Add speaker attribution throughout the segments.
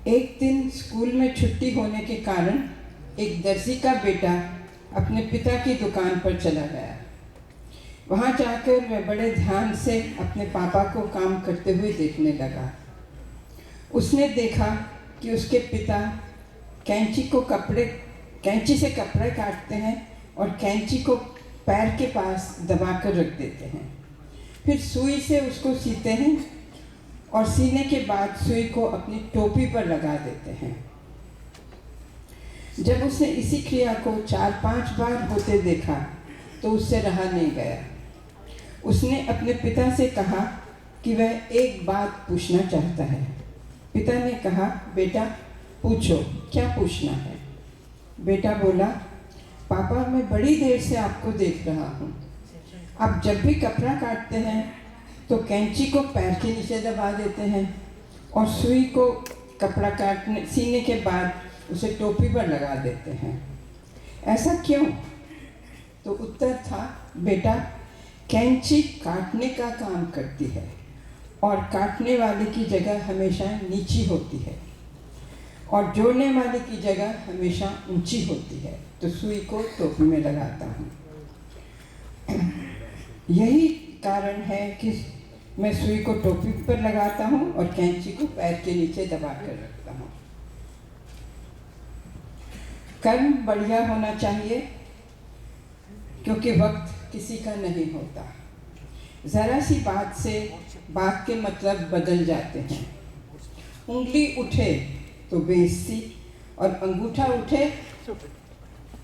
Speaker 1: एक दिन स्कूल में छुट्टी होने के कारण एक दर्जी का बेटा अपने पिता की दुकान पर चला गया। वहाँ जाकर वह बड़े ध्यान से अपने पापा को काम करते हुए देखने लगा। उसने देखा कि उसके पिता कैंची से कपड़े काटते हैं और कैंची को पैर के पास दबाकर रख देते हैं, फिर सुई से उसको सीते हैं और सीने के बाद सुई को अपनी टोपी पर लगा देते हैं। जब उसने इसी क्रिया को 4-5 बार होते देखा तो उससे रहा नहीं गया। उसने अपने पिता से कहा कि वह एक बात पूछना चाहता है। पिता ने कहा, बेटा पूछो, क्या पूछना है? बेटा बोला, पापा मैं बड़ी देर से आपको देख रहा हूँ। आप जब भी कपड़ा काटते हैं तो कैंची को पैर के नीचे दबा देते हैं और सुई को कपड़ा सीने के बाद उसे टोपी पर लगा देते हैं। ऐसा क्यों? तो उत्तर था, बेटा कैंची काटने का काम करती है और काटने वाले की जगह हमेशा नीची होती है और जोड़ने वाले की जगह हमेशा ऊंची होती है, तो सुई को टोपी में लगाता हूँ। यही कारण है कि मैं सुई को टोपी पर लगाता हूँ और कैंची को पैर के नीचे दबा कर रखता हूँ। कर्म बढ़िया होना चाहिए क्योंकि वक्त किसी का नहीं होता। ज़रा सी बात से बात के मतलब बदल जाते हैं। उंगली उठे तो बेइज्जती और अंगूठा उठे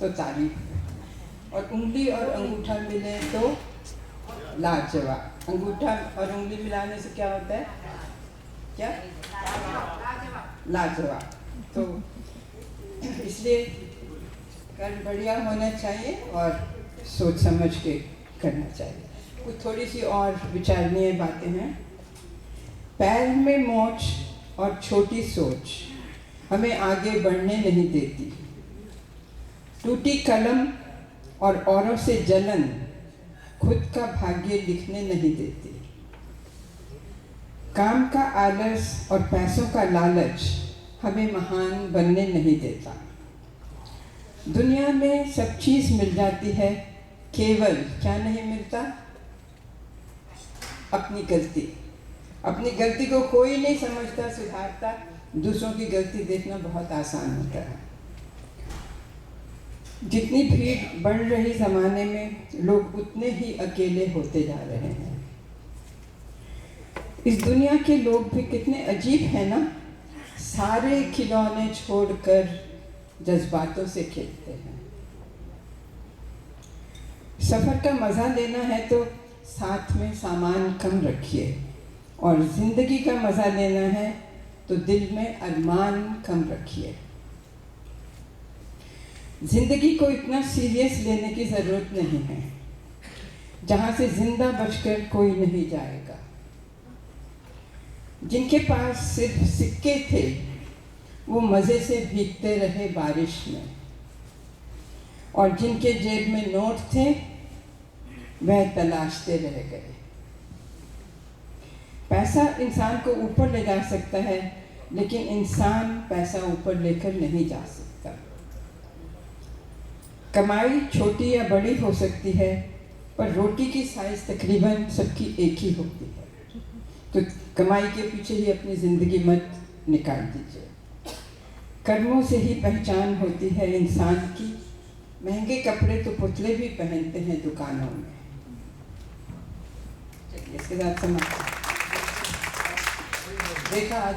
Speaker 1: तो तारीफ, और उंगली और अंगूठा मिले तो लाजवाब। अंगूठा और उंगली मिलाने से क्या होता है? क्या? लाजवाब। तो इसलिए कर्म बढ़िया होना चाहिए और सोच समझ के करना चाहिए। कुछ थोड़ी सी और विचारणीय बातें हैं। पैर में मोच और छोटी सोच हमें आगे बढ़ने नहीं देती। टूटी कलम और औरों से जलन खुद का भाग्य लिखने नहीं देती। काम का आलस और पैसों का लालच हमें महान बनने नहीं देता। दुनिया में सब चीज़ मिल जाती है, केवल क्या नहीं मिलता? अपनी गलती। अपनी गलती को कोई नहीं समझता, सुधारता। दूसरों की गलती देखना बहुत आसान होता है। जितनी भीड़ बढ़ रही ज़माने में लोग उतने ही अकेले होते जा रहे हैं। इस दुनिया के लोग भी कितने अजीब हैं ना, सारे खिलौने छोड़कर जज्बातों से खेलते हैं। सफ़र का मज़ा लेना है तो साथ में सामान कम रखिए, और ज़िंदगी का मज़ा लेना है तो दिल में अरमान कम रखिए। ज़िंदगी को इतना सीरियस लेने की ज़रूरत नहीं है। जहाँ से जिंदा बचकर कोई नहीं जाएगा। जिनके पास सिर्फ सिक्के थे वो मज़े से भीगते रहे बारिश में, और जिनके जेब में नोट थे वह तलाशते रह गए। पैसा इंसान को ऊपर ले जा सकता है, लेकिन इंसान पैसा ऊपर लेकर नहीं जा सकता। कमाई छोटी या बड़ी हो सकती है, पर रोटी की साइज़ तकरीबन सबकी एक ही होती है। तो कमाई के पीछे ही अपनी ज़िंदगी मत निकाल दीजिए। कर्मों से ही पहचान होती है इंसान की। महंगे कपड़े तो पुतले भी पहनते हैं दुकानों में। चलिए इसके साथ समाप्त। देखा आज